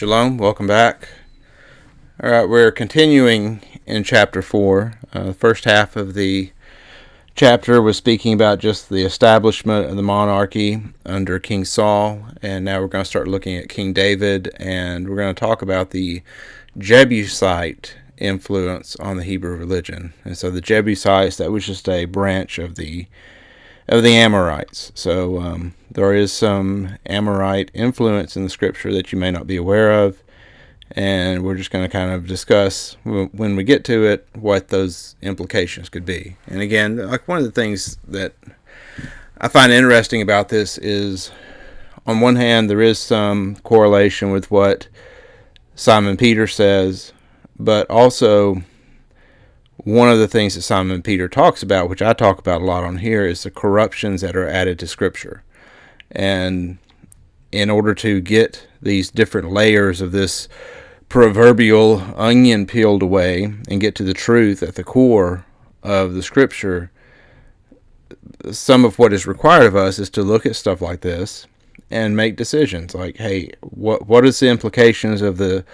Shalom, welcome back. All right, we're continuing in chapter 4. The first half of the chapter was speaking about just the establishment of the monarchy under King Saul, and now we're going to start looking at King David, and we're going to talk about the Jebusite influence on the Hebrew religion. And so the Jebusites, that was just a branch of the Amorites. So there is some Amorite influence in the scripture that you may not be aware of, and we're just going to kind of discuss when we get to it what those implications could be. And again, like one of the things that I find interesting about this is, on one hand, there is some correlation with what Simon Peter says, but also one of the things that Simon Peter talks about, which I talk about a lot on here, is the corruptions that are added to Scripture. And in order to get these different layers of this proverbial onion peeled away and get to the truth at the core of the Scripture, some of what is required of us is to look at stuff like this and make decisions like, hey, what is the implications of the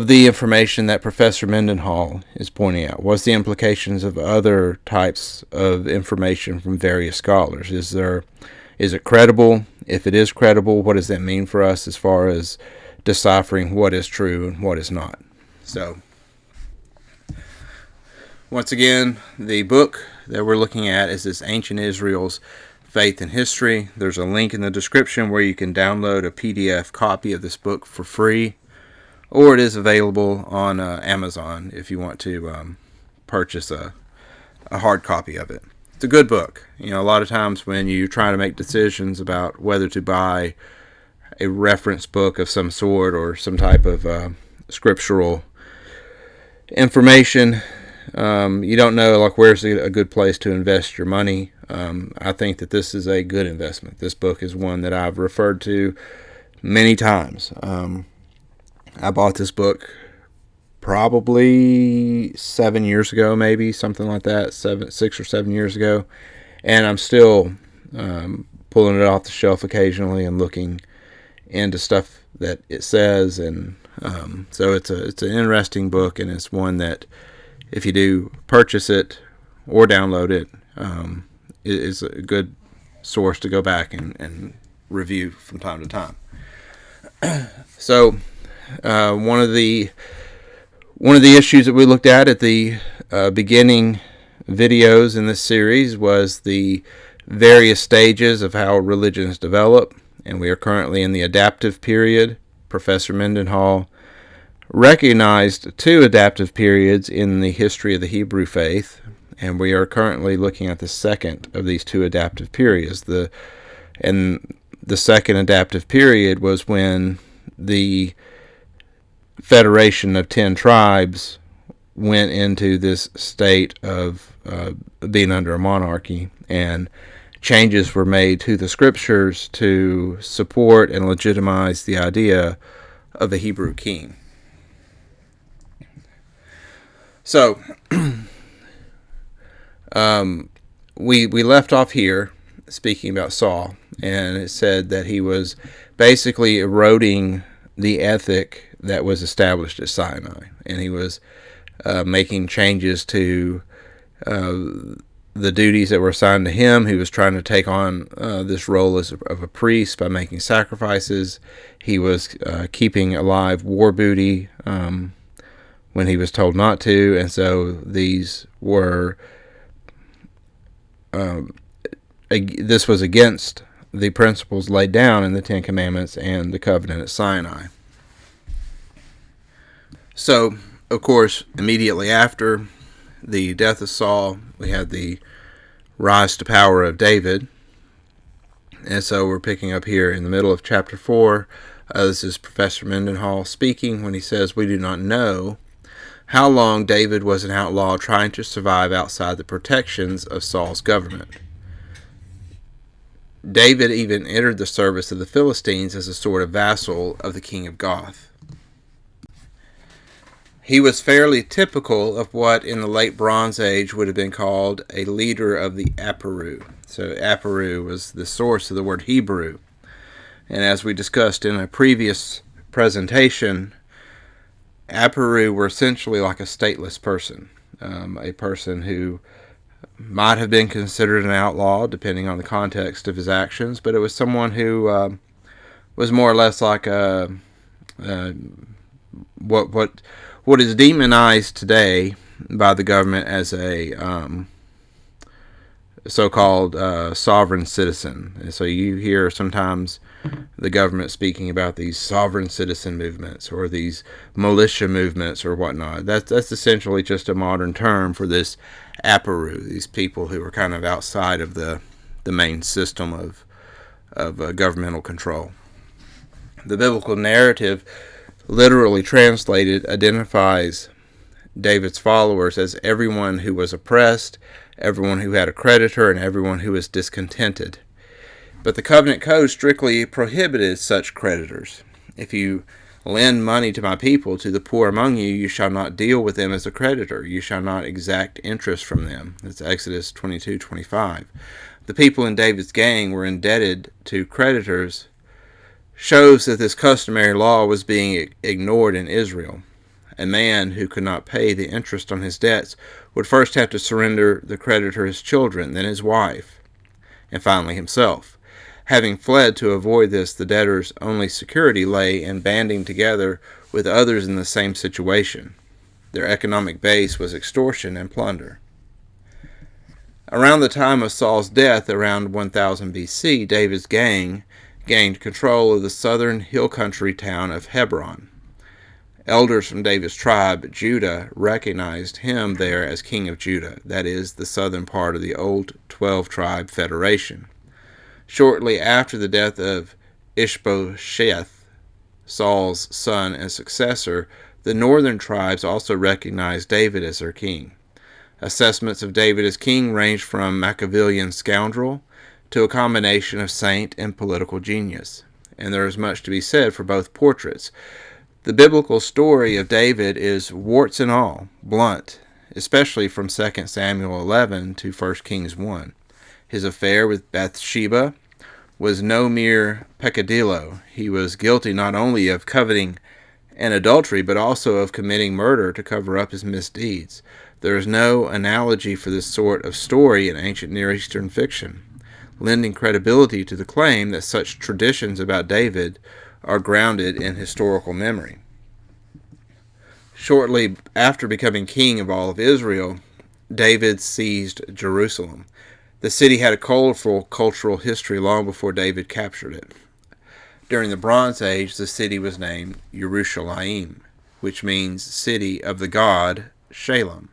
information that Professor Mendenhall is pointing out? What's the implications of other types of information from various scholars? Is it credible? If it is credible, what does that mean for us as far as deciphering what is true and what is not? So, once again, the book that we're looking at is this Ancient Israel's Faith and History. There's a link in the description where you can download a PDF copy of this book for free, or it is available on Amazon if you want to purchase a hard copy of it. It's a good book. You know, a lot of times when you're trying to make decisions about whether to buy a reference book of some sort or some type of scriptural information, you don't know like where's a good place to invest your money. I think that this is a good investment. This book is one that I've referred to many times. I bought this book probably 7 years ago, maybe something like that, 6 or 7 years ago, and I'm still pulling it off the shelf occasionally and looking into stuff that it says, and so it's an interesting book, and it's one that if you do purchase it or download it, it is a good source to go back and review from time to time. So one of the issues that we looked at the beginning videos in this series was the various stages of how religions develop, and we are currently in the adaptive period. Professor Mendenhall recognized 2 adaptive periods in the history of the Hebrew faith, and we are currently looking at the second of these 2 adaptive periods. The second adaptive period was when the federation of 10 tribes went into this state of being under a monarchy, and changes were made to the scriptures to support and legitimize the idea of a Hebrew king. So we left off here speaking about Saul, and it said that he was basically eroding the ethic that was established at Sinai, and he was making changes to the duties that were assigned to him. He was trying to take on this role of a priest by making sacrifices. He was keeping alive war booty when he was told not to, and so these were this was against the principles laid down in the 10 Commandments and the covenant at Sinai. So, of course, immediately after the death of Saul, we had the rise to power of David. And so we're picking up here in the middle of chapter 4. This is Professor Mendenhall speaking when he says, "We do not know how long David was an outlaw trying to survive outside the protections of Saul's government. David even entered the service of the Philistines as a sort of vassal of the king of Goth. He was fairly typical of what in the late Bronze Age would have been called a leader of the Aparu." So Aparu was the source of the word Hebrew. And as we discussed in a previous presentation, Aparu were essentially like a stateless person, a person who might have been considered an outlaw depending on the context of his actions, but it was someone who was more or less like what is demonized today by the government as a so-called sovereign citizen. And so you hear sometimes the government speaking about these sovereign citizen movements or these militia movements or whatnot. That's essentially just a modern term for this aparu, these people who are kind of outside of the main system of governmental control. The biblical narrative, literally translated, identifies David's followers as everyone who was oppressed, everyone who had a creditor, and everyone who was discontented. But the covenant code strictly prohibited such creditors. If you lend money to my people, to the poor among you, you shall not deal with them as a creditor. You shall not exact interest from them. That's Exodus 22:25. The people in David's gang were indebted to creditors, shows that this customary law was being ignored in Israel. A man who could not pay the interest on his debts would first have to surrender the creditor his children, then his wife, and finally himself. Having fled to avoid this, the debtor's only security lay in banding together with others in the same situation. Their economic base was extortion and plunder. Around the time of Saul's death, around 1000 BC, David's gang gained control of the southern hill country town of Hebron. Elders from David's tribe, Judah, recognized him there as king of Judah, that is, the southern part of the old 12-tribe federation. Shortly after the death of Ishbosheth, Saul's son and successor, the northern tribes also recognized David as their king. Assessments of David as king ranged from Machiavellian scoundrel to a combination of saint and political genius, and there is much to be said for both portraits. The biblical story of David is, warts and all, blunt, especially from 2 Samuel 11 to 1 Kings 1. His affair with Bathsheba was no mere peccadillo. He was guilty not only of coveting and adultery, but also of committing murder to cover up his misdeeds. There is no analogy for this sort of story in ancient Near Eastern fiction, lending credibility to the claim that such traditions about David are grounded in historical memory. Shortly after becoming king of all of Israel, David seized Jerusalem. The city had a colorful cultural history long before David captured it. During the Bronze Age, the city was named Yerushalayim, which means city of the god Shalem.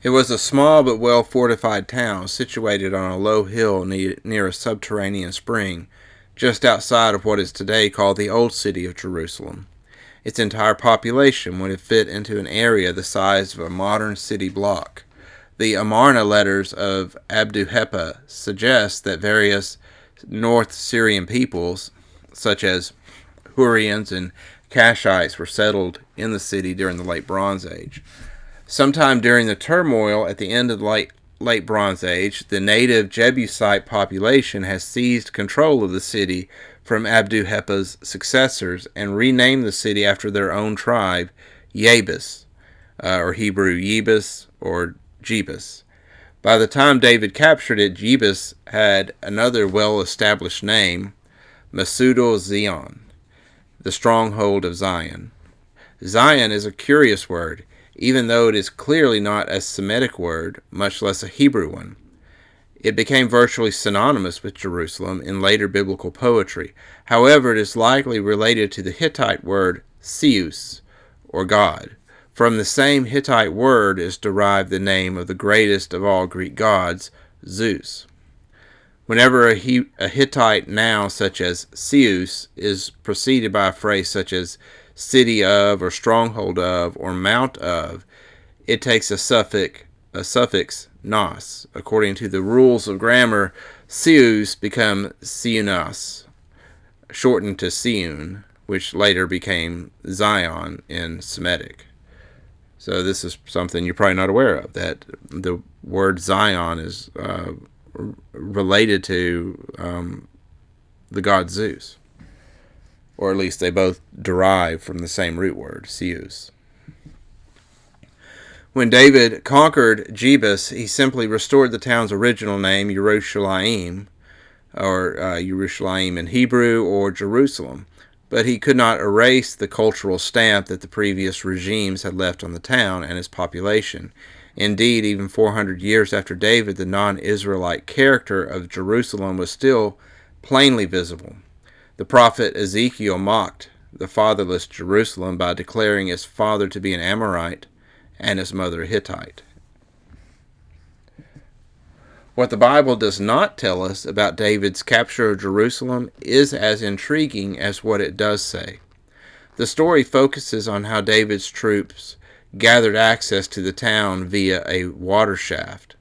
It was a small but well-fortified town situated on a low hill near a subterranean spring, just outside of what is today called the Old City of Jerusalem. Its entire population would have fit into an area the size of a modern city block. The Amarna letters of Abdu-Heppa suggest that various North Syrian peoples, such as Hurrians and Kashites, were settled in the city during the Late Bronze Age. Sometime during the turmoil at the end of the late Bronze Age, the native Jebusite population has seized control of the city from Abdu-Heppa's successors and renamed the city after their own tribe, Jebus, or Hebrew Yebus or Jebus. By the time David captured it, Jebus had another well-established name, Masudo Zion, the stronghold of Zion. Zion is a curious word, even though it is clearly not a Semitic word, much less a Hebrew one. It became virtually synonymous with Jerusalem in later biblical poetry. However, it is likely related to the Hittite word Zeus, or God. From the same Hittite word is derived the name of the greatest of all Greek gods, Zeus. Whenever a Hittite noun such as Zeus is preceded by a phrase such as city of, or stronghold of, or mount of, it takes a suffix nos. According to the rules of grammar, Zeus become Sionos, shortened to Sion, which later became Zion in Semitic. So this is something you're probably not aware of, that the word Zion is related to the god Zeus. or at least they both derive from the same root word, seus. When David conquered Jebus, he simply restored the town's original name, Yerushalayim, or Yerushalayim in Hebrew, or Jerusalem, but he could not erase the cultural stamp that the previous regimes had left on the town and its population. Indeed, even 400 years after David, the non-Israelite character of Jerusalem was still plainly visible. The prophet Ezekiel mocked the fatherless Jerusalem by declaring its father to be an Amorite and its mother a Hittite. What the Bible does not tell us about David's capture of Jerusalem is as intriguing as what it does say. The story focuses on how David's troops gathered access to the town via a water shaft,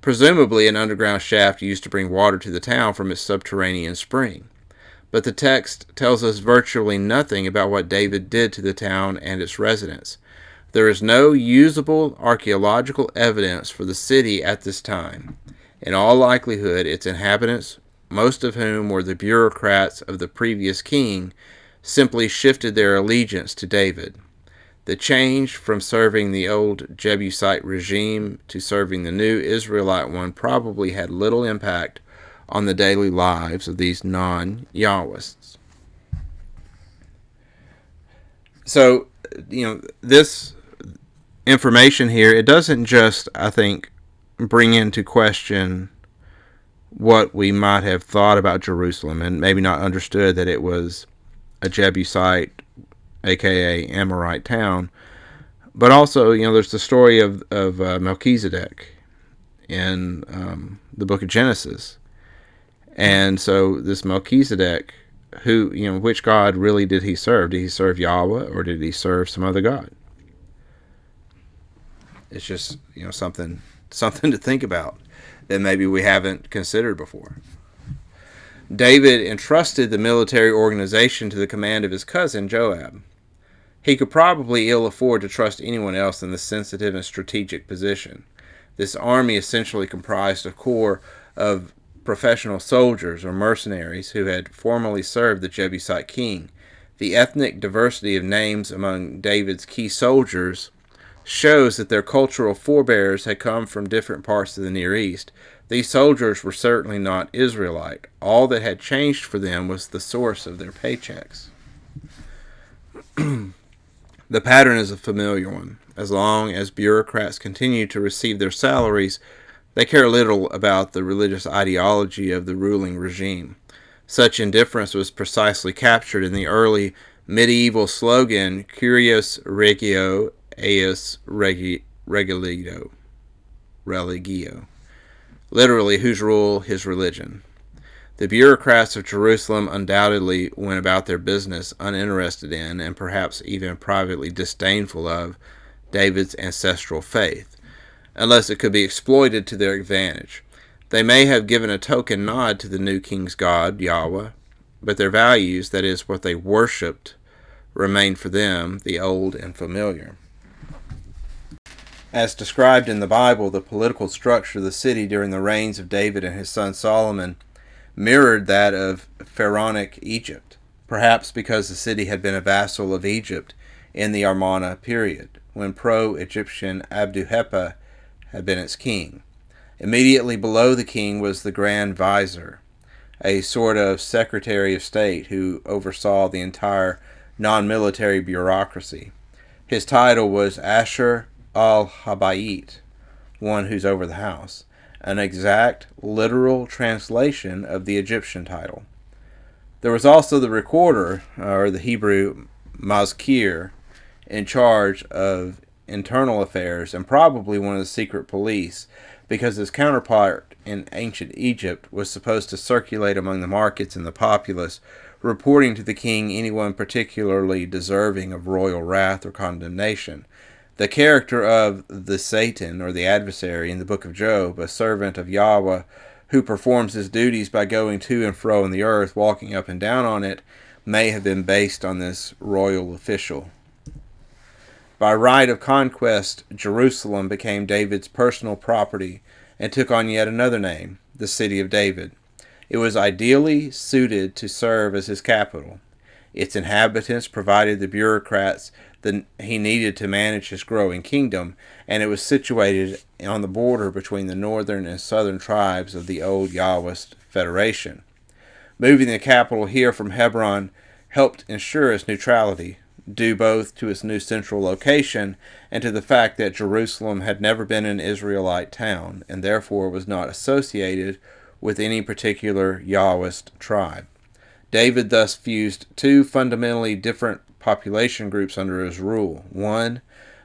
presumably an underground shaft used to bring water to the town from its subterranean spring. But the text tells us virtually nothing about what David did to the town and its residents. There is no usable archaeological evidence for the city at this time. In all likelihood, its inhabitants, most of whom were the bureaucrats of the previous king, simply shifted their allegiance to David. The change from serving the old Jebusite regime to serving the new Israelite one probably had little impact on the daily lives of these non-Yahwists. So, this information here, it doesn't just, I think, bring into question what we might have thought about Jerusalem and maybe not understood that it was a Jebusite, aka Amorite town, but also, there's the story of Melchizedek in the book of Genesis. And so this Melchizedek, who, which God really did he serve? Did he serve Yahweh or did he serve some other God? It's just, something to think about that maybe we haven't considered before. David entrusted the military organization to the command of his cousin Joab. He could probably ill afford to trust anyone else in this sensitive and strategic position. This army essentially comprised a corps of professional soldiers or mercenaries who had formerly served the Jebusite king. The ethnic diversity of names among David's key soldiers shows that their cultural forebears had come from different parts of the Near East. These soldiers were certainly not Israelite. All that had changed for them was the source of their paychecks. The pattern is a familiar one. As long as bureaucrats continue to receive their salaries, they care little about the religious ideology of the ruling regime. Such indifference was precisely captured in the early medieval slogan, Curios Regio Eis Religio, literally, whose rule, his religion. The bureaucrats of Jerusalem undoubtedly went about their business uninterested in, and perhaps even privately disdainful of, David's ancestral faith, unless it could be exploited to their advantage. They may have given a token nod to the new king's God, Yahweh, but their values, that is, what they worshipped, remained for them the old and familiar. As described in the Bible, the political structure of the city during the reigns of David and his son Solomon mirrored that of Pharaonic Egypt, perhaps because the city had been a vassal of Egypt in the Amarna period, when pro-Egyptian Abdu'l-Hepha had been its king. Immediately below the king was the Grand Vizier, a sort of Secretary of State who oversaw the entire non-military bureaucracy. His title was Asher al-Habayit, one who's over the house, an exact literal translation of the Egyptian title. There was also the recorder, or the Hebrew Mazkir, in charge of internal affairs and probably one of the secret police, because his counterpart in ancient Egypt was supposed to circulate among the markets and the populace, reporting to the king anyone particularly deserving of royal wrath or condemnation. The character of the Satan, or the adversary, in the book of Job, a servant of Yahweh who performs his duties by going to and fro in the earth, walking up and down on it, may have been based on this royal official. By right of conquest, Jerusalem became David's personal property and took on yet another name, the City of David. It was ideally suited to serve as his capital. Its inhabitants provided the bureaucrats that he needed to manage his growing kingdom, and it was situated on the border between the northern and southern tribes of the old Yahwist Federation. Moving the capital here from Hebron helped ensure its neutrality, due both to its new central location and to the fact that Jerusalem had never been an Israelite town, and therefore was not associated with any particular Yahwist tribe. David thus fused two fundamentally different population groups under his rule. One,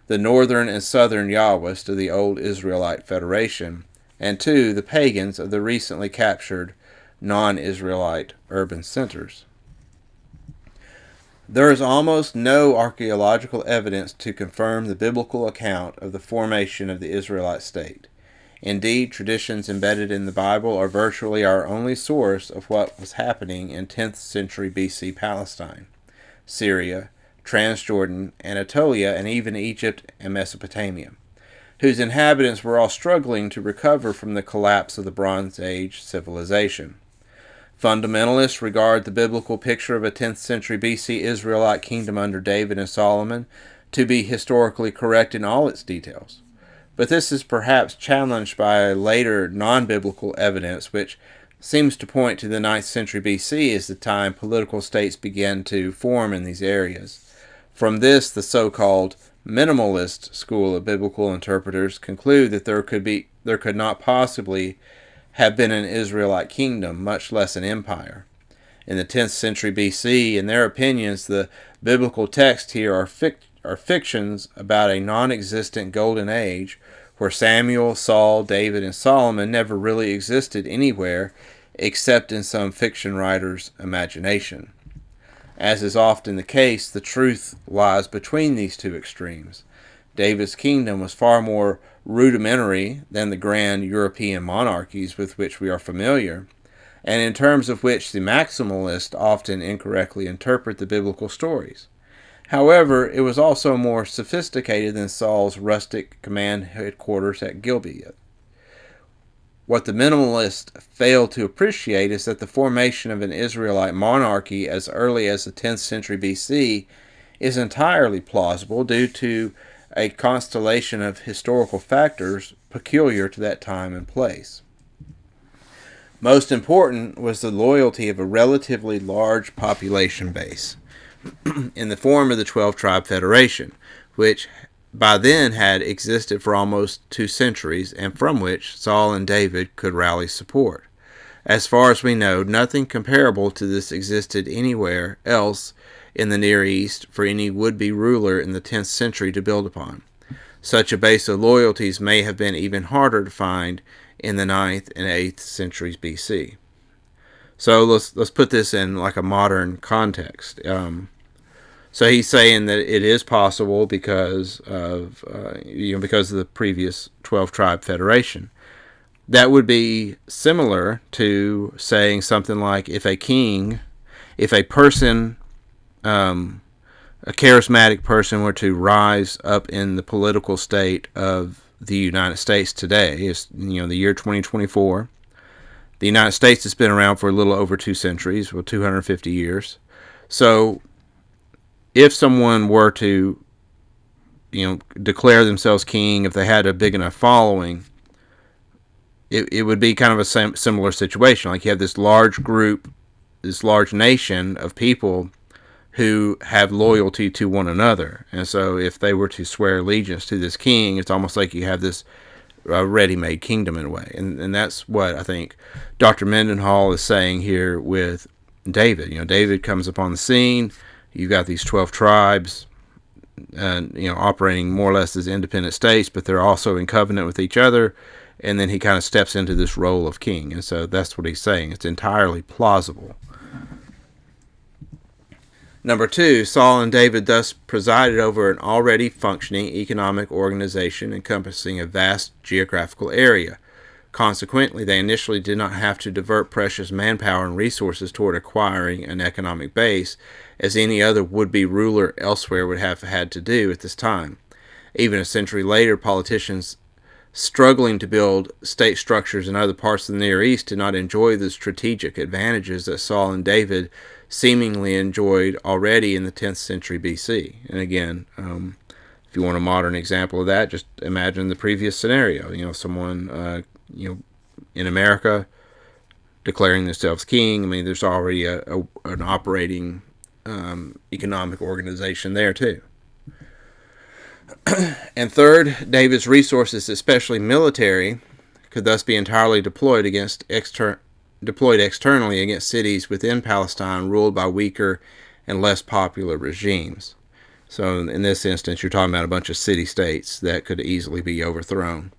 the northern and southern Yahwist of the old Israelite Federation, and two, the pagans of the recently captured non-Israelite urban centers. There is almost no archaeological evidence to confirm the biblical account of the formation of the Israelite state. Indeed, traditions embedded in the Bible are virtually our only source of what was happening in 10th century BC Palestine, Syria, Transjordan, Anatolia, and even Egypt and Mesopotamia, whose inhabitants were all struggling to recover from the collapse of the Bronze Age civilization. Fundamentalists regard the biblical picture of a 10th century BC Israelite kingdom under David and Solomon to be historically correct in all its details. But this is perhaps challenged by later non-biblical evidence, which seems to point to the 9th century BC as the time political states began to form in these areas. From this, the so-called minimalist school of biblical interpreters conclude that there could not possibly have been an Israelite kingdom, much less an empire. In the 10th century BC, in their opinions, the biblical texts here are fictions about a non-existent golden age where Samuel, Saul, David, and Solomon never really existed anywhere except in some fiction writer's imagination. As is often the case, the truth lies between these two extremes. David's kingdom was far more rudimentary than the grand European monarchies with which we are familiar, and in terms of which the maximalists often incorrectly interpret the biblical stories. However, it was also more sophisticated than Saul's rustic command headquarters at Gibeah. What the minimalists fail to appreciate is that the formation of an Israelite monarchy as early as the 10th century BC is entirely plausible due to a constellation of historical factors peculiar to that time and place. Most important was the loyalty of a relatively large population base in the form of the 12-tribe federation, which by then had existed for almost 2 centuries and from which Saul and David could rally support. As far as we know, nothing comparable to this existed anywhere else in the Near East for any would-be ruler in the 10th century to build upon. Such a base of loyalties may have been even harder to find in the 9th and 8th centuries BC. So let's put this in like a modern context. So he's saying that it is possible because of the previous 12-tribe federation. That would be similar to saying something like if a person, a charismatic person were to rise up in the political state of the United States today, it's the year 2024. The United States has been around for a little over 2 centuries, 250 years. So if someone were to, declare themselves king, if they had a big enough following, it would be kind of a similar situation. Like you have this large group, this large nation of people who have loyalty to one another. And so if they were to swear allegiance to this king, it's almost like you have this ready-made kingdom in a way. And that's what I think Dr. Mendenhall is saying here with David. David comes upon the scene. You've got these 12 tribes, operating more or less as independent states, but they're also in covenant with each other. And then he kind of steps into this role of king. And so that's what he's saying. It's entirely plausible. Number 2, Saul and David thus presided over an already functioning economic organization encompassing a vast geographical area. Consequently, they initially did not have to divert precious manpower and resources toward acquiring an economic base, as any other would-be ruler elsewhere would have had to do at this time. Even a century later, politicians struggling to build state structures in other parts of the Near East did not enjoy the strategic advantages that Saul and David seemingly enjoyed already in the 10th century BC. And again, if you want a modern example of that, just imagine the previous scenario. Someone, in America declaring themselves king. I mean, there's already an operating economic organization there too. And third, David's resources, especially military, could thus be entirely deployed externally against cities within Palestine ruled by weaker and less popular regimes. So in this instance, you're talking about a bunch of city-states that could easily be overthrown.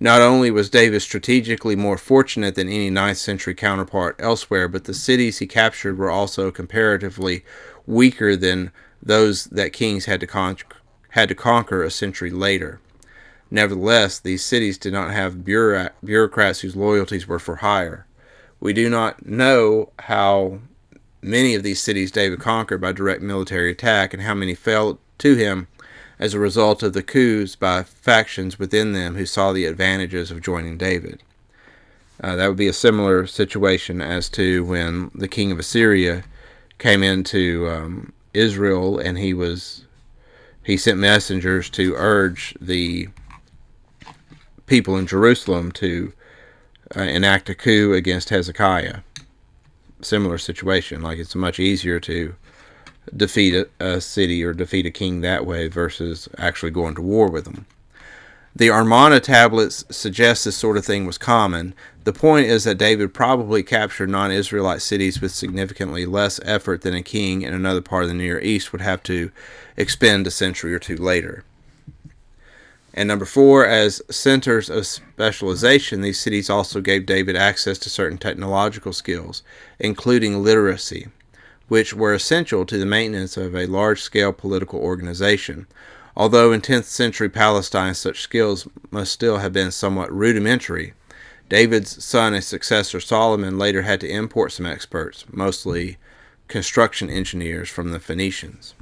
Not only was David strategically more fortunate than any 9th century counterpart elsewhere, but the cities he captured were also comparatively weaker than those that kings had to conquer a century later. Nevertheless, these cities did not have bureaucrats whose loyalties were for hire. We do not know how many of these cities David conquered by direct military attack and how many fell to him as a result of the coups by factions within them who saw the advantages of joining David. That would be a similar situation as to when the king of Assyria came into Israel, and he sent messengers to urge the people in Jerusalem to enact a coup against Hezekiah. Similar situation. Like, it's much easier to defeat a city or defeat a king that way versus actually going to war with them. The Armana tablets suggest this sort of thing was common. The point is that David probably captured non-Israelite cities with significantly less effort than a king in another part of the Near East would have to expend a century or two later. And number 4, as centers of specialization, these cities also gave David access to certain technological skills, including literacy, which were essential to the maintenance of a large-scale political organization. Although in 10th century Palestine such skills must still have been somewhat rudimentary, David's son and successor Solomon later had to import some experts, mostly construction engineers from the Phoenicians.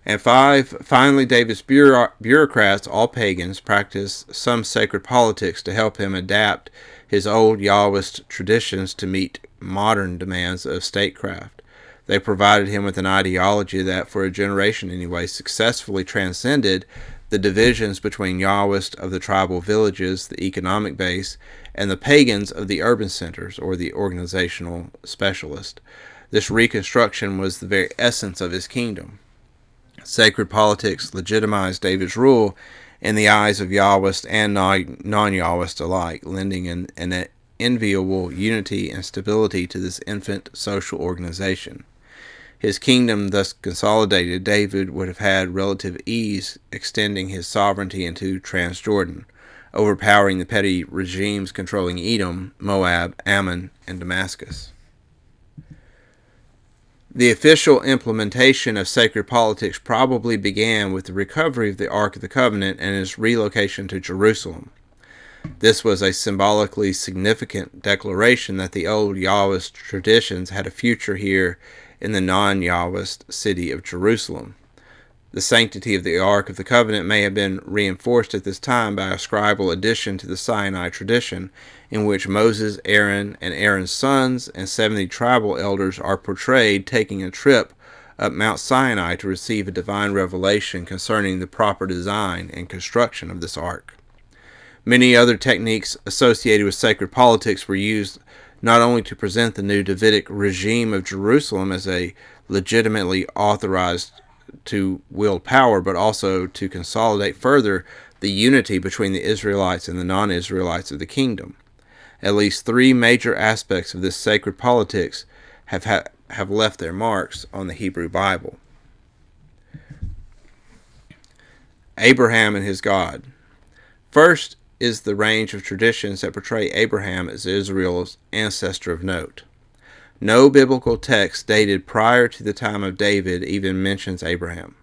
And 5, finally, David's bureaucrats, all pagans, practiced some sacred politics to help him adapt his old Yahwist traditions to meet modern demands of statecraft. They provided him with an ideology that, for a generation anyway, successfully transcended the divisions between Yahwist of the tribal villages, the economic base, and the pagans of the urban centers, or the organizational specialist. This reconstruction was the very essence of his kingdom. Sacred politics legitimized David's rule in the eyes of Yahwist and non-Yahwist alike, lending an enviable unity and stability to this infant social organization. His kingdom thus consolidated, David would have had relative ease extending his sovereignty into Transjordan, overpowering the petty regimes controlling Edom, Moab, Ammon, and Damascus. The official implementation of sacred politics probably began with the recovery of the Ark of the Covenant and its relocation to Jerusalem. This was a symbolically significant declaration that the old Yahwist traditions had a future here in the non-Yahwist city of Jerusalem. The sanctity of the Ark of the Covenant may have been reinforced at this time by a scribal addition to the Sinai tradition, in which Moses, Aaron, and Aaron's sons and 70 tribal elders are portrayed taking a trip up Mount Sinai to receive a divine revelation concerning the proper design and construction of this ark. Many other techniques associated with sacred politics were used not only to present the new Davidic regime of Jerusalem as a legitimately authorized to wield power, but also to consolidate further the unity between the Israelites and the non-Israelites of the kingdom. At least 3 major aspects of this sacred politics have left their marks on the Hebrew Bible. Abraham and his God. First is the range of traditions that portray Abraham as Israel's ancestor of note. No biblical text dated prior to the time of David even mentions Abraham.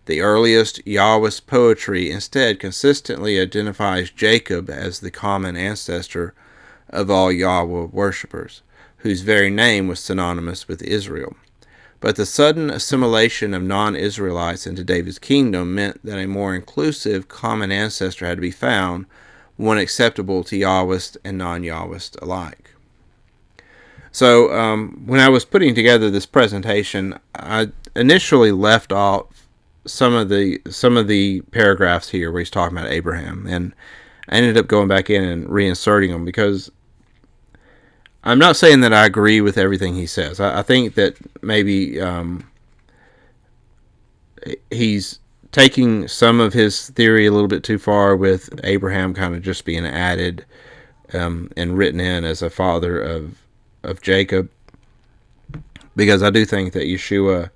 The earliest Yahwist poetry instead consistently identifies Jacob as the common ancestor of all Yahweh worshippers, whose very name was synonymous with Israel. But the sudden assimilation of non-Israelites into David's kingdom meant that a more inclusive common ancestor had to be found, one acceptable to Yahwist and non-Yahwist alike. So when I was putting together this presentation, I initially left off some of the paragraphs here where he's talking about Abraham, and I ended up going back in and reinserting them because I'm not saying that I agree with everything he says. I think that maybe he's taking some of his theory a little bit too far, with Abraham kind of just being added and written in as a father of Jacob, because I do think that Yeshua,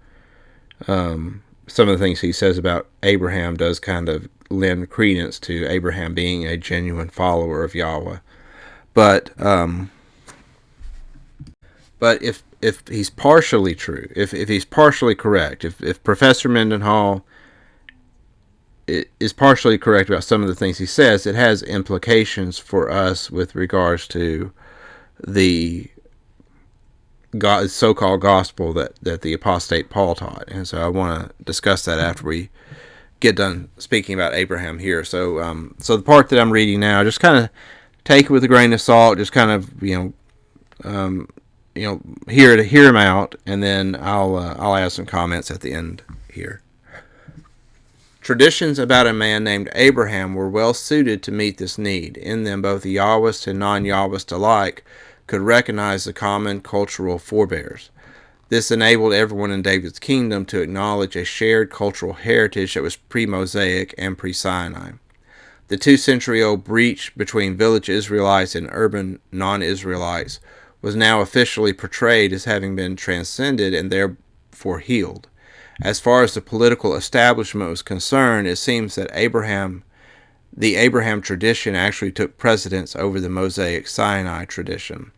some of the things he says about Abraham does kind of lend credence to Abraham being a genuine follower of Yahweh. But if he's partially true, if he's partially correct, if Professor Mendenhall is partially correct about some of the things he says, it has implications for us with regards to the so-called gospel that the apostate Paul taught. And so I want to discuss that after we get done speaking about Abraham here. So so the part that I'm reading now, just kind of take it with a grain of salt, just kind of hear him out, and then I'll add some comments at the end here. Traditions about a man named Abraham were well suited to meet this need. In them, both the Yahwist and non-Yahwist alike could recognize the common cultural forebears. This enabled everyone in David's kingdom to acknowledge a shared cultural heritage that was pre-Mosaic and pre-Sinai. The 2-century-old breach between village Israelites and urban non-Israelites was now officially portrayed as having been transcended and therefore healed. As far as the political establishment was concerned, it seems that the Abraham tradition actually took precedence over the Mosaic Sinai tradition.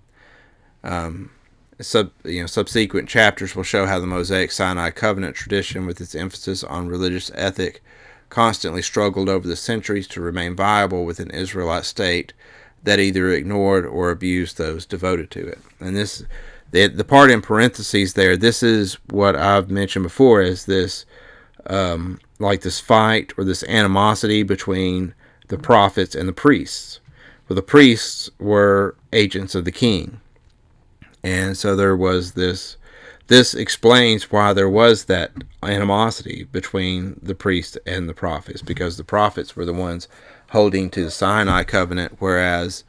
Subsequent chapters will show how the Mosaic Sinai covenant tradition, with its emphasis on religious ethic, constantly struggled over the centuries to remain viable with an Israelite state that either ignored or abused those devoted to it. And the part in parentheses there, this is what I've mentioned before as this this fight or this animosity between the prophets and the priests. Well, the priests were agents of the king. And so there was this explains why there was that animosity between the priests and the prophets, because the prophets were the ones holding to the Sinai covenant, whereas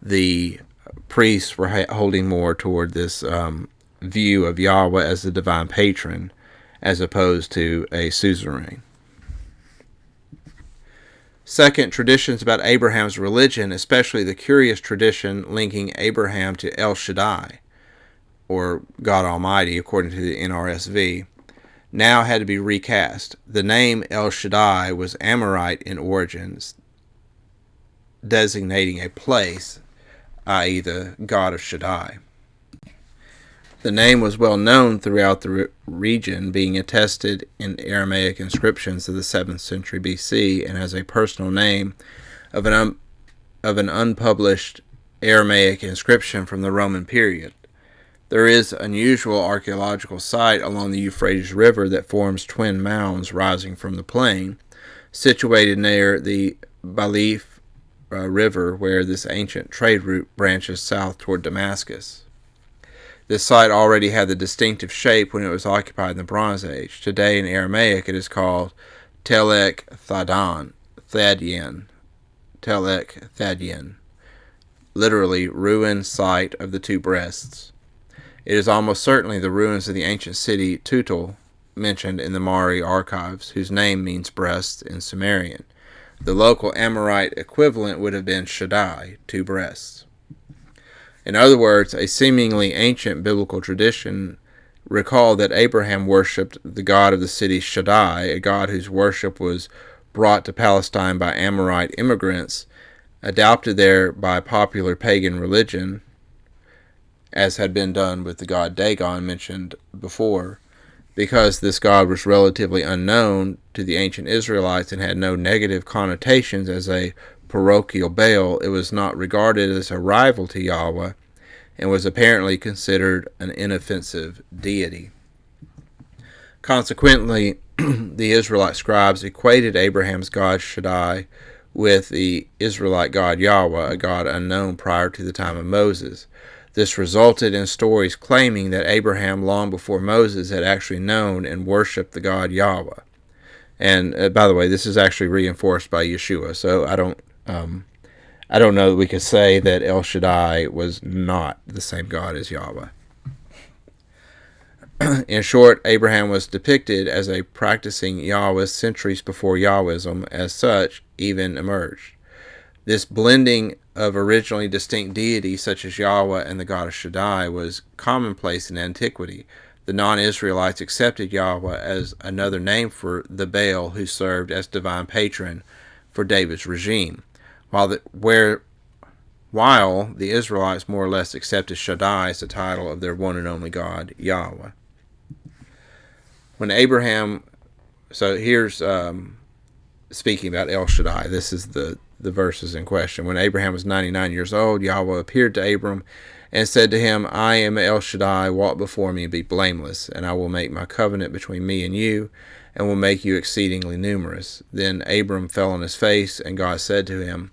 the priests were holding more toward this view of Yahweh as the divine patron, as opposed to a suzerain. Second, traditions about Abraham's religion, especially the curious tradition linking Abraham to El Shaddai, or God Almighty, according to the NRSV, now had to be recast. The name El Shaddai was Amorite in origins, designating a place, i.e. the God of Shaddai. The name was well known throughout the region, being attested in Aramaic inscriptions of the 7th century BC, and as a personal name of an unpublished Aramaic inscription from the Roman period. There is an unusual archaeological site along the Euphrates River that forms twin mounds rising from the plain, situated near the Balif River, where this ancient trade route branches south toward Damascus. This site already had the distinctive shape when it was occupied in the Bronze Age. Today in Aramaic it is called Telek Thadyen, literally ruined site of the two breasts. It is almost certainly the ruins of the ancient city Tutul, mentioned in the Mari archives, whose name means breasts in Sumerian. The local Amorite equivalent would have been Shaddai, two breasts. In other words, a seemingly ancient biblical tradition recalled that Abraham worshipped the god of the city Shaddai, a god whose worship was brought to Palestine by Amorite immigrants, adopted there by popular pagan religion, as had been done with the god Dagon mentioned before. Because this god was relatively unknown to the ancient Israelites and had no negative connotations as a parochial Baal, it was not regarded as a rival to Yahweh and was apparently considered an inoffensive deity. Consequently, the Israelite scribes equated Abraham's god Shaddai with the Israelite god Yahweh, a god unknown prior to the time of Moses. This resulted in stories claiming that Abraham, long before Moses, had actually known and worshipped the God Yahweh. And by the way, this is actually reinforced by Yeshua. So I don't know that we could say that El Shaddai was not the same God as Yahweh. In short, Abraham was depicted as a practicing Yahweh centuries before Yahwism, as such, even emerged. This blending of originally distinct deities such as Yahweh and the God of Shaddai was commonplace in antiquity. The non-Israelites accepted Yahweh as another name for the Baal who served as divine patron for David's regime, while the Israelites more or less accepted Shaddai as the title of their one and only God, Yahweh. When Abraham, so here's speaking about El Shaddai, this is the verses in question. When Abraham was 99 years old, Yahweh appeared to Abram and said to him, I am El Shaddai, walk before me and be blameless, and I will make my covenant between me and you, and will make you exceedingly numerous. Then Abram fell on his face, and God said to him,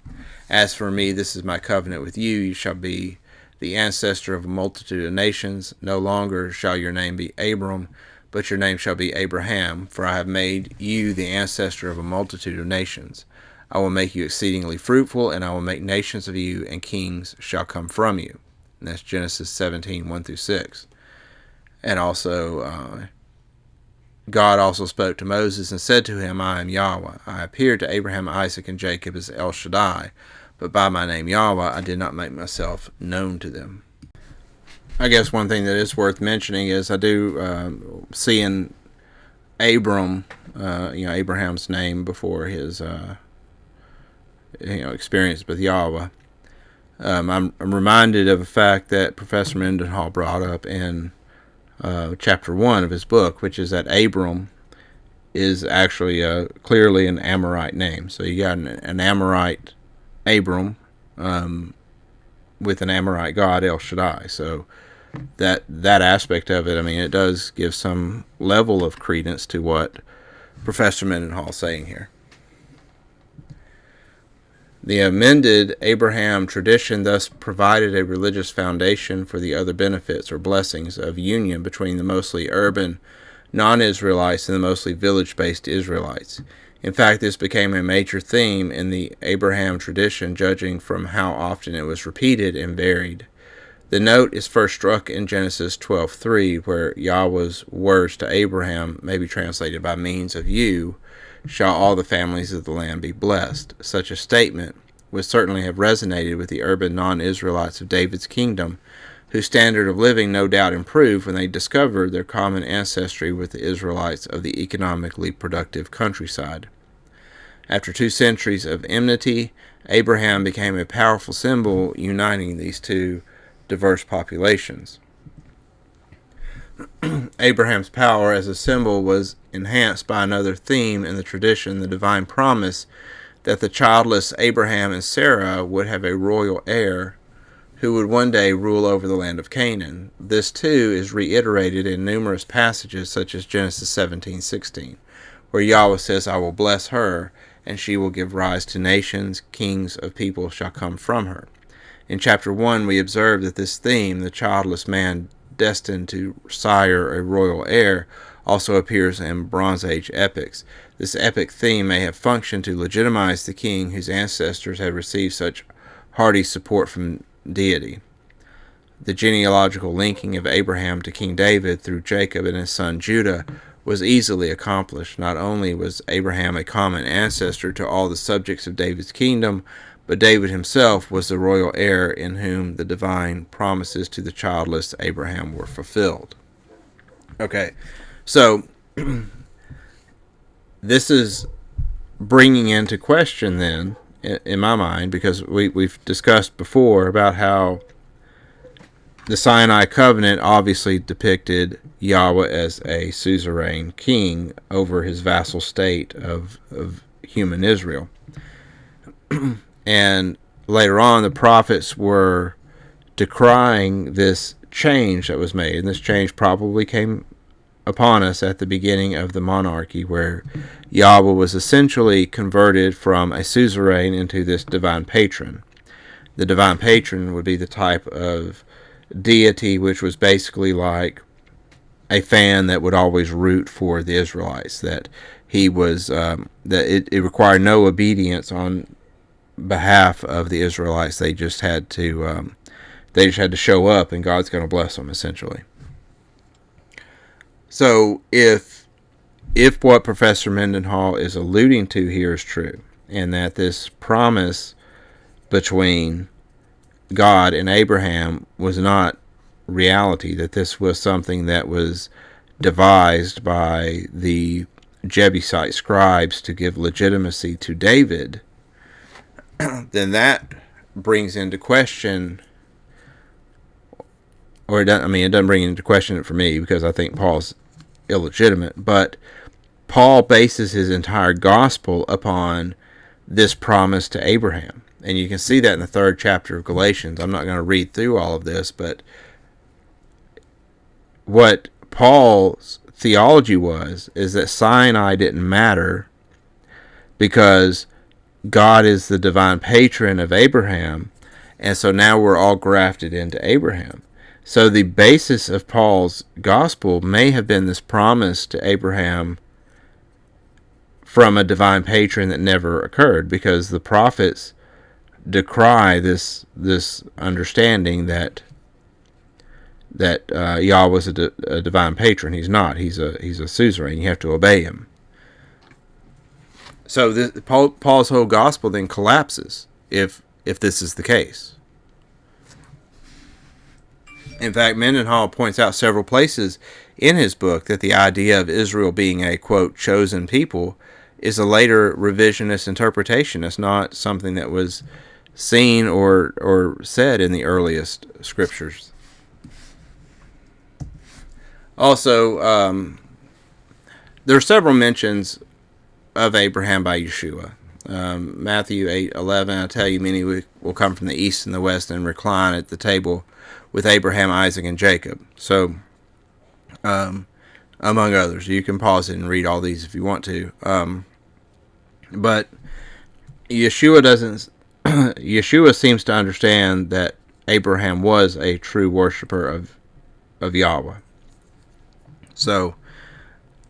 As for me, this is my covenant with you, you shall be the ancestor of a multitude of nations. No longer shall your name be Abram, but your name shall be Abraham, for I have made you the ancestor of a multitude of nations. I will make you exceedingly fruitful, and I will make nations of you, and kings shall come from you. And that's Genesis 17, 1-6. And also, God also spoke to Moses and said to him, I am Yahweh. I appeared to Abraham, Isaac, and Jacob as El Shaddai, but by my name Yahweh I did not make myself known to them. I guess one thing that is worth mentioning is I do see in Abram, Abraham's name before his experience with Yahweh. I'm reminded of a fact that Professor Mendenhall brought up in chapter 1 of his book, which is that Abram is actually clearly an Amorite name. So you got an Amorite Abram with an Amorite God, El Shaddai. So that aspect of it, I mean, it does give some level of credence to what Professor Mendenhall is saying here. The amended Abraham tradition thus provided a religious foundation for the other benefits or blessings of union between the mostly urban non-Israelites and the mostly village-based Israelites. In fact, this became a major theme in the Abraham tradition, judging from how often it was repeated and varied. The note is first struck in Genesis 12:3, where Yahweh's words to Abraham may be translated by means of you shall all the families of the land be blessed. Such a statement would certainly have resonated with the urban non-Israelites of David's kingdom, whose standard of living no doubt improved when they discovered their common ancestry with the Israelites of the economically productive countryside. After 2 centuries of enmity, Abraham became a powerful symbol uniting these two diverse populations. Abraham's power as a symbol was enhanced by another theme in the tradition, the divine promise that the childless Abraham and Sarah would have a royal heir who would one day rule over the land of Canaan. This too is reiterated in numerous passages such as Genesis 17:16, where Yahweh says, I will bless her, and she will give rise to nations, kings of people shall come from her. In chapter 1, we observe that this theme, the childless man destined to sire a royal heir, also appears in Bronze Age epics. This epic theme may have functioned to legitimize the king whose ancestors had received such hearty support from deity. The genealogical linking of Abraham to King David through Jacob and his son Judah was easily accomplished. Not only was Abraham a common ancestor to all the subjects of David's kingdom, but David himself was the royal heir in whom the divine promises to the childless Abraham were fulfilled. Okay, so this is bringing into question then, in my mind, because we've discussed before about how the Sinai covenant obviously depicted Yahweh as a suzerain king over his vassal state of human Israel. And later on, the prophets were decrying this change that was made. And this change probably came upon us at the beginning of the monarchy, where Yahweh was essentially converted from a suzerain into this divine patron. The divine patron would be the type of deity, which was basically like a fan that would always root for the Israelites. That he was it required no obedience on behalf of the Israelites. They just had to show up, and God's going to bless them essentially. So if what Professor Mendenhall is alluding to here is true, and that this promise between God and Abraham was not reality, that this was something that was devised by the Jebusite scribes to give legitimacy to David, then that brings into question, or it doesn't bring into question it for me, because I think Paul's illegitimate, but Paul bases his entire gospel upon this promise to Abraham. And you can see that in the 3rd chapter of Galatians. I'm not going to read through all of this, but what Paul's theology is that Sinai didn't matter because God is the divine patron of Abraham, and so now we're all grafted into Abraham. So the basis of Paul's gospel may have been this promise to Abraham from a divine patron that never occurred, because the prophets decry this understanding that Yahweh was a divine patron. He's not. He's a suzerain. You have to obey him. So Paul's whole gospel then collapses if this is the case. In fact, Mendenhall points out several places in his book that the idea of Israel being a, quote, chosen people is a later revisionist interpretation. It's not something that was seen or said in the earliest scriptures. Also, there are several mentions of Abraham by Yeshua. Matthew 8:11, I tell you, many will come from the east and the west and recline at the table with Abraham, Isaac, and Jacob. So, among others, you can pause it and read all these if you want to. But Yeshua seems to understand that Abraham was a true worshiper of Yahweh. So,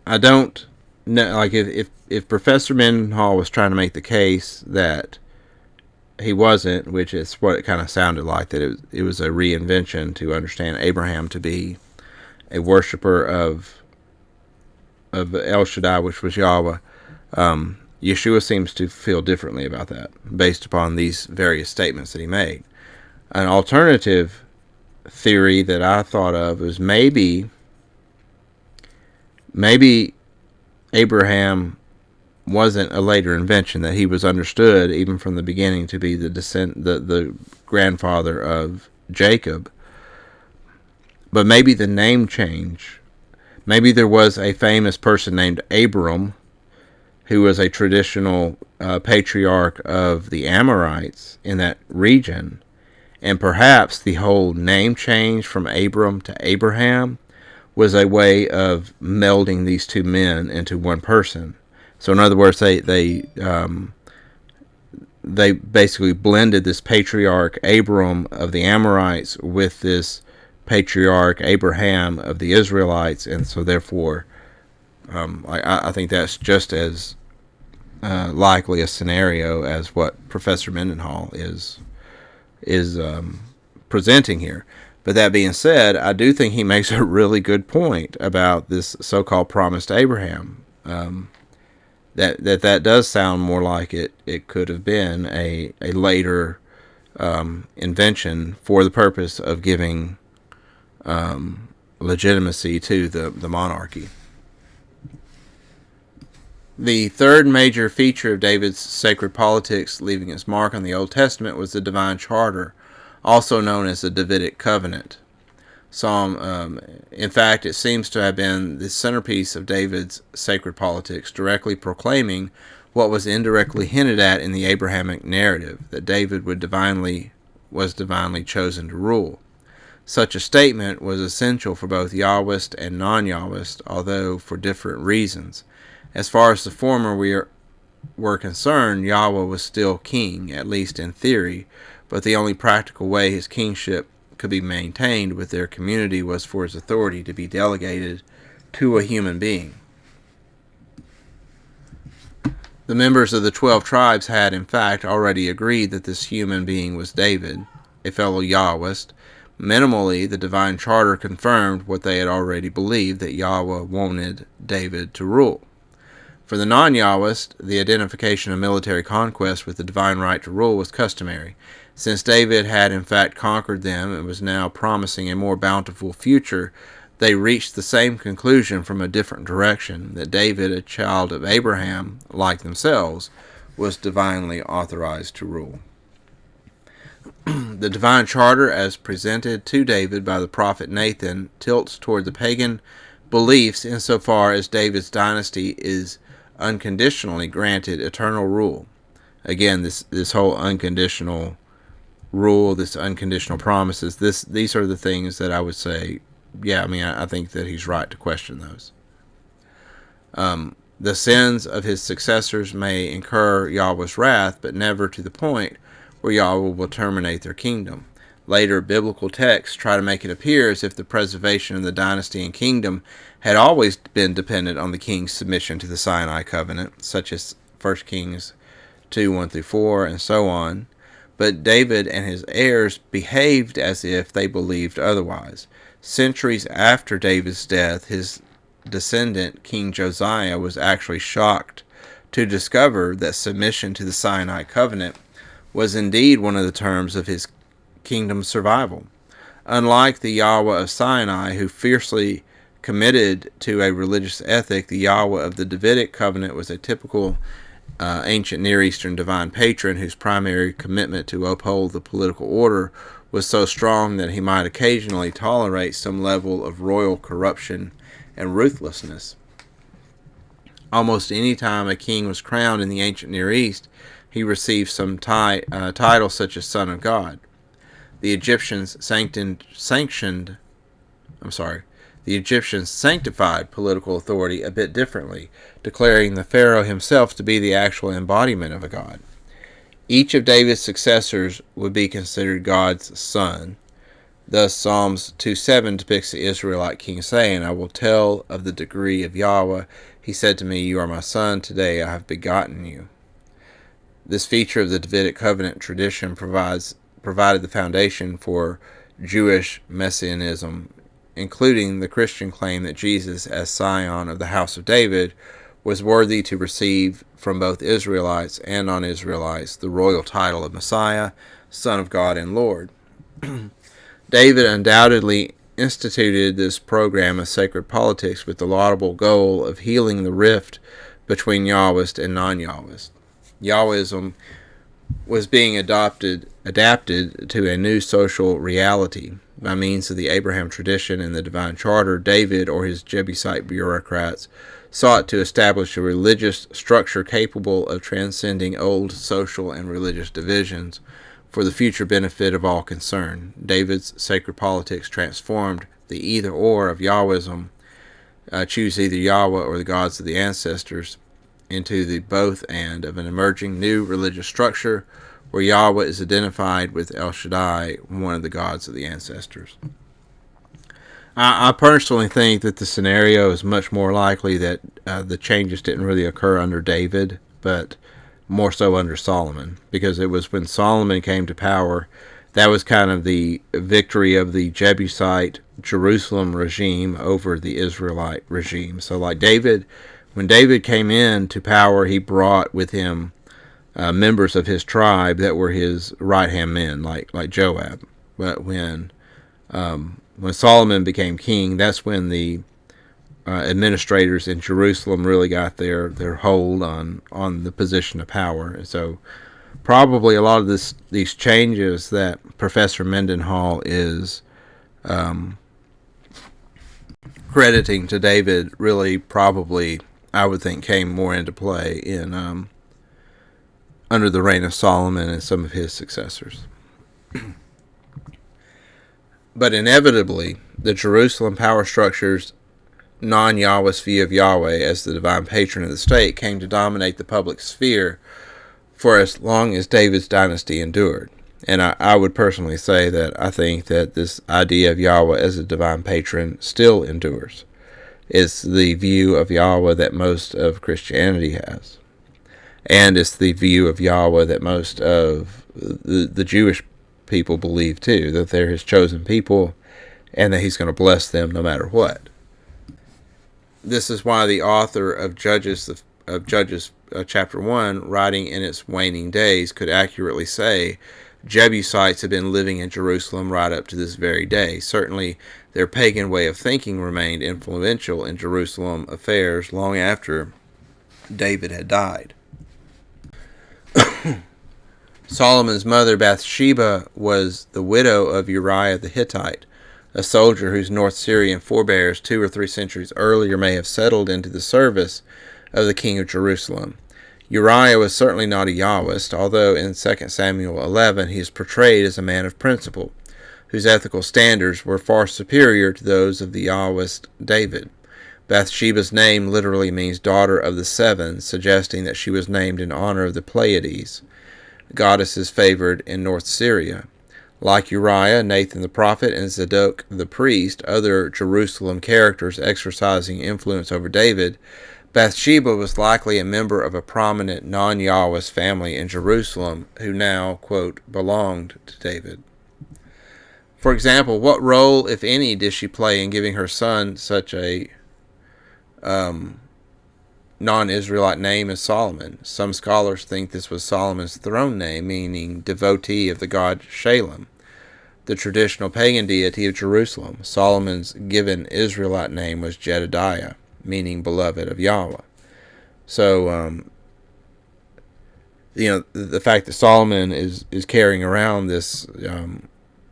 I don't know, like, if Professor Mendenhall was trying to make the case that he wasn't, which is what it kind of sounded like, that it was a reinvention to understand Abraham to be a worshiper of El Shaddai, which was Yahweh. Yeshua seems to feel differently about that, based upon these various statements that he made. An alternative theory that I thought of is maybe Abraham wasn't a later invention, that he was understood even from the beginning to be the grandfather of Jacob. But maybe the name change, maybe there was a famous person named Abram who was a traditional patriarch of the Amorites in that region, and perhaps the whole name change from Abram to Abraham was a way of melding these two men into one person. So in other words, they basically blended this patriarch Abram of the Amorites with this patriarch Abraham of the Israelites, and so therefore, I think that's just as likely a scenario as what Professor Mendenhall is presenting here. But that being said, I do think he makes a really good point about this so-called promise to Abraham. That does sound more like it could have been a later invention for the purpose of giving legitimacy to the monarchy. The third major feature of David's sacred politics leaving its mark on the Old Testament was the divine charter, also known as the Davidic covenant. In fact, it seems to have been the centerpiece of David's sacred politics, directly proclaiming what was indirectly hinted at in the Abrahamic narrative, that David was divinely chosen to rule. Such a statement was essential for both Yahwist and non-Yahwist, although for different reasons. As far as the former were concerned, Yahweh was still king, at least in theory, but the only practical way his kingship could be maintained with their community was for his authority to be delegated to a human being. The members of the 12 tribes had, in fact, already agreed that this human being was David, a fellow Yahwist. Minimally, the divine charter confirmed what they had already believed, that Yahweh wanted David to rule. For the non-Yahwist, the identification of military conquest with the divine right to rule was customary. Since David had in fact conquered them and was now promising a more bountiful future, they reached the same conclusion from a different direction, that David, a child of Abraham, like themselves, was divinely authorized to rule. The divine charter, as presented to David by the prophet Nathan, tilts toward the pagan beliefs insofar as David's dynasty is unconditionally granted eternal rule. Again, this whole unconditional rule, this unconditional promises, these are the things that I would say, I think that he's right to question those. The sins of his successors may incur Yahweh's wrath, but never to the point where Yahweh will terminate their kingdom. Later biblical texts try to make it appear as if the preservation of the dynasty and kingdom had always been dependent on the king's submission to the Sinai covenant, such as 1 Kings 2:1-4, and so on. But David and his heirs behaved as if they believed otherwise. Centuries after David's death, his descendant, King Josiah, was actually shocked to discover that submission to the Sinai covenant was indeed one of the terms of his kingdom's survival. Unlike the Yahweh of Sinai, who fiercely committed to a religious ethic, the Yahweh of the Davidic covenant was a typical ancient Near Eastern divine patron whose primary commitment to uphold the political order was so strong that he might occasionally tolerate some level of royal corruption and ruthlessness. Almost any time a king was crowned in the ancient Near East, he received some title such as Son of God. The Egyptians sanctified political authority a bit differently, declaring the Pharaoh himself to be the actual embodiment of a god. Each of David's successors would be considered God's son. Thus, Psalms 2:7 depicts the Israelite king saying, "I will tell of the degree of Yahweh. He said to me, 'You are my son, today I have begotten you.'" This feature of the Davidic covenant tradition provided the foundation for Jewish messianism, including the Christian claim that Jesus, as scion of the house of David, was worthy to receive from both Israelites and non-Israelites the royal title of Messiah, Son of God and Lord. David undoubtedly instituted this program of sacred politics with the laudable goal of healing the rift between Yahwist and non-Yahwist. Yahwism was being adapted to a new social reality. By means of the Abraham tradition and the divine charter, David or his Jebusite bureaucrats sought to establish a religious structure capable of transcending old social and religious divisions for the future benefit of all concerned. David's sacred politics transformed the either-or of Yahwism, choose either Yahweh or the gods of the ancestors, into the both-and of an emerging new religious structure where Yahweh is identified with El Shaddai, one of the gods of the ancestors. I personally think that the scenario is much more likely that the changes didn't really occur under David, but more so under Solomon, because it was when Solomon came to power, that was kind of the victory of the Jebusite Jerusalem regime over the Israelite regime. So like David, when David came in to power, he brought with him members of his tribe that were his right-hand men, like Joab. But when Solomon became king, that's when the administrators in Jerusalem really got their hold on the position of power. And so probably a lot of these changes that Professor Mendenhall is crediting to David really probably, I would think, came more into play in under the reign of Solomon and some of his successors. But inevitably, the Jerusalem power structure's non-Yahwist view of Yahweh as the divine patron of the state came to dominate the public sphere for as long as David's dynasty endured. And I would personally say that I think that this idea of Yahweh as a divine patron still endures. It's the view of Yahweh that most of Christianity has. And it's the view of Yahweh that most of the Jewish people believe too, that they're his chosen people and that he's going to bless them no matter what. This is why the author of Judges chapter 1, writing in its waning days, could accurately say Jebusites have been living in Jerusalem right up to this very day. Certainly, their pagan way of thinking remained influential in Jerusalem affairs long after David had died. Solomon's mother Bathsheba was the widow of Uriah the Hittite, a soldier whose North Syrian forebears 2 or 3 centuries earlier may have settled into the service of the king of Jerusalem. Uriah was certainly not a Yahwist, although in 2 Samuel 11 he is portrayed as a man of principle, whose ethical standards were far superior to those of the Yahwist David. Bathsheba's name literally means daughter of the seven, suggesting that she was named in honor of the Pleiades, goddesses favored in North Syria. Like Uriah, Nathan the prophet, and Zadok the priest, other Jerusalem characters exercising influence over David, Bathsheba was likely a member of a prominent non-Yahwist family in Jerusalem who now, quote, belonged to David. For example, what role, if any, did she play in giving her son such a non-Israelite name as Solomon? Some scholars think this was Solomon's throne name, meaning devotee of the god Shalem, the traditional pagan deity of Jerusalem. Solomon's given Israelite name was Jedediah, meaning beloved of Yahweh. So, the fact that Solomon is carrying around this,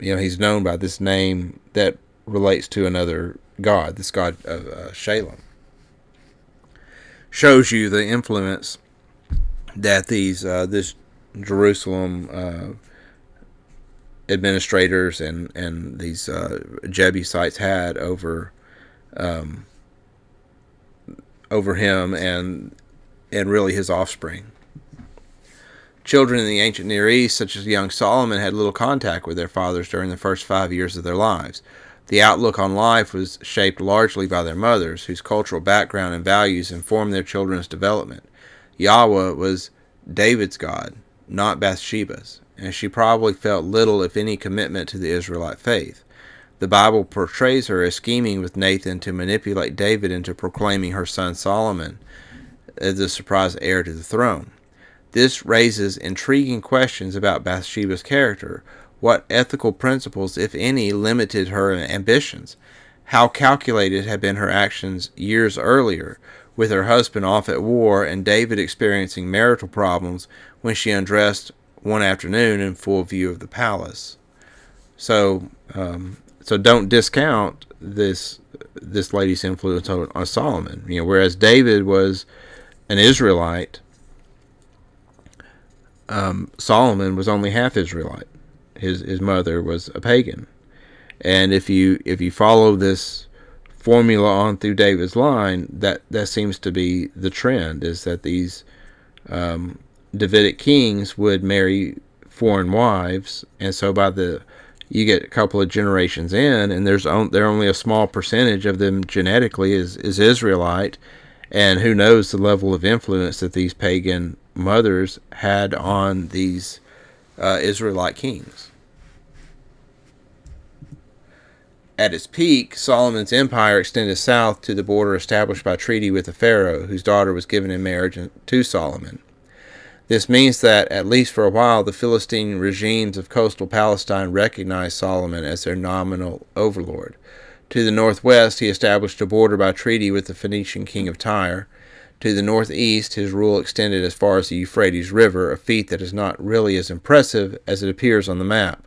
he's known by this name that relates to another god, this god of Shalem, shows you the influence that this Jerusalem administrators and these Jebusites had over him and really his offspring. Children in the ancient Near East, such as young Solomon, had little contact with their fathers during the first 5 years of their lives. The outlook on life was shaped largely by their mothers, whose cultural background and values informed their children's development. Yahweh was David's God, not Bathsheba's, and she probably felt little, if any, commitment to the Israelite faith. The Bible portrays her as scheming with Nathan to manipulate David into proclaiming her son Solomon as the surprise heir to the throne. This raises intriguing questions about Bathsheba's character. What ethical principles, if any, limited her ambitions? How calculated had been her actions years earlier, with her husband off at war and David experiencing marital problems when she undressed one afternoon in full view of the palace? So don't discount this lady's influence on Solomon. Whereas David was an Israelite, Solomon was only half Israelite. His mother was a pagan. And if you follow this formula on through David's line, that seems to be the trend, is that these Davidic kings would marry foreign wives, and so you get a couple of generations in, and they're only a small percentage of them genetically is Israelite, and who knows the level of influence that these pagan mothers had on these Israelite kings. At its peak, Solomon's empire extended south to the border established by treaty with the Pharaoh, whose daughter was given in marriage to Solomon. This means that, at least for a while, the Philistine regimes of coastal Palestine recognized Solomon as their nominal overlord. To the northwest, he established a border by treaty with the Phoenician king of Tyre. To the northeast, his rule extended as far as the Euphrates River, a feat that is not really as impressive as it appears on the map.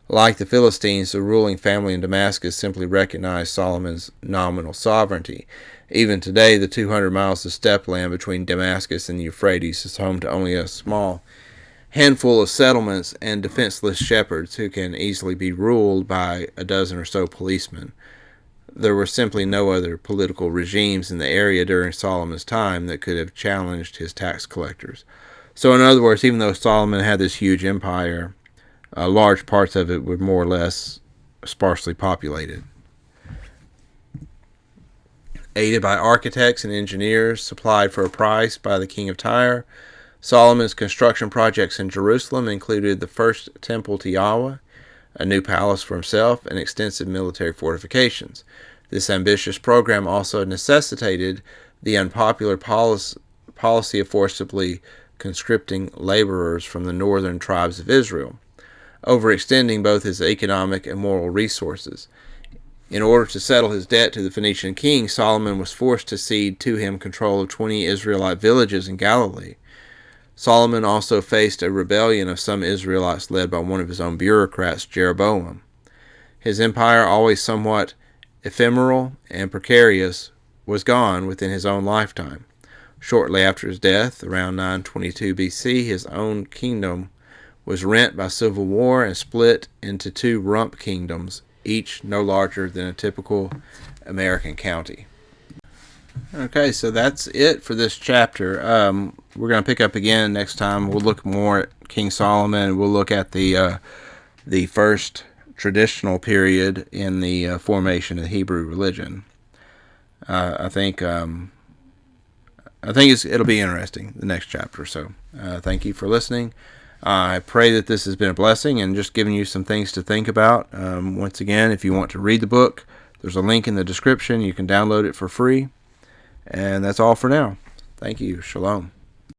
Like the Philistines, the ruling family in Damascus simply recognized Solomon's nominal sovereignty. Even today, the 200 miles of steppe land between Damascus and the Euphrates is home to only a small handful of settlements and defenseless shepherds who can easily be ruled by a dozen or so policemen. There were simply no other political regimes in the area during Solomon's time that could have challenged his tax collectors. So in other words, even though Solomon had this huge empire, large parts of it were more or less sparsely populated. Aided by architects and engineers supplied for a price by the king of Tyre, Solomon's construction projects in Jerusalem included the first temple to Yahweh, a new palace for himself, and extensive military fortifications. This ambitious program also necessitated the unpopular policy of forcibly conscripting laborers from the northern tribes of Israel, overextending both his economic and moral resources. In order to settle his debt to the Phoenician king, Solomon was forced to cede to him control of 20 Israelite villages in Galilee. Solomon also faced a rebellion of some Israelites led by one of his own bureaucrats, Jeroboam. His empire, always somewhat ephemeral and precarious, was gone within his own lifetime. Shortly after his death, around 922 BC, his own kingdom was rent by civil war and split into two rump kingdoms, each no larger than a typical American county. Okay, so that's it for this chapter. We're going to pick up again next time. We'll look more at King Solomon. We'll look at the first traditional period in the formation of the Hebrew religion. I think it'll be interesting, the next chapter. So thank you for listening. I pray that this has been a blessing and just giving you some things to think about. Once again, if you want to read the book, there's a link in the description. You can download it for free. And that's all for now. Thank you. Shalom.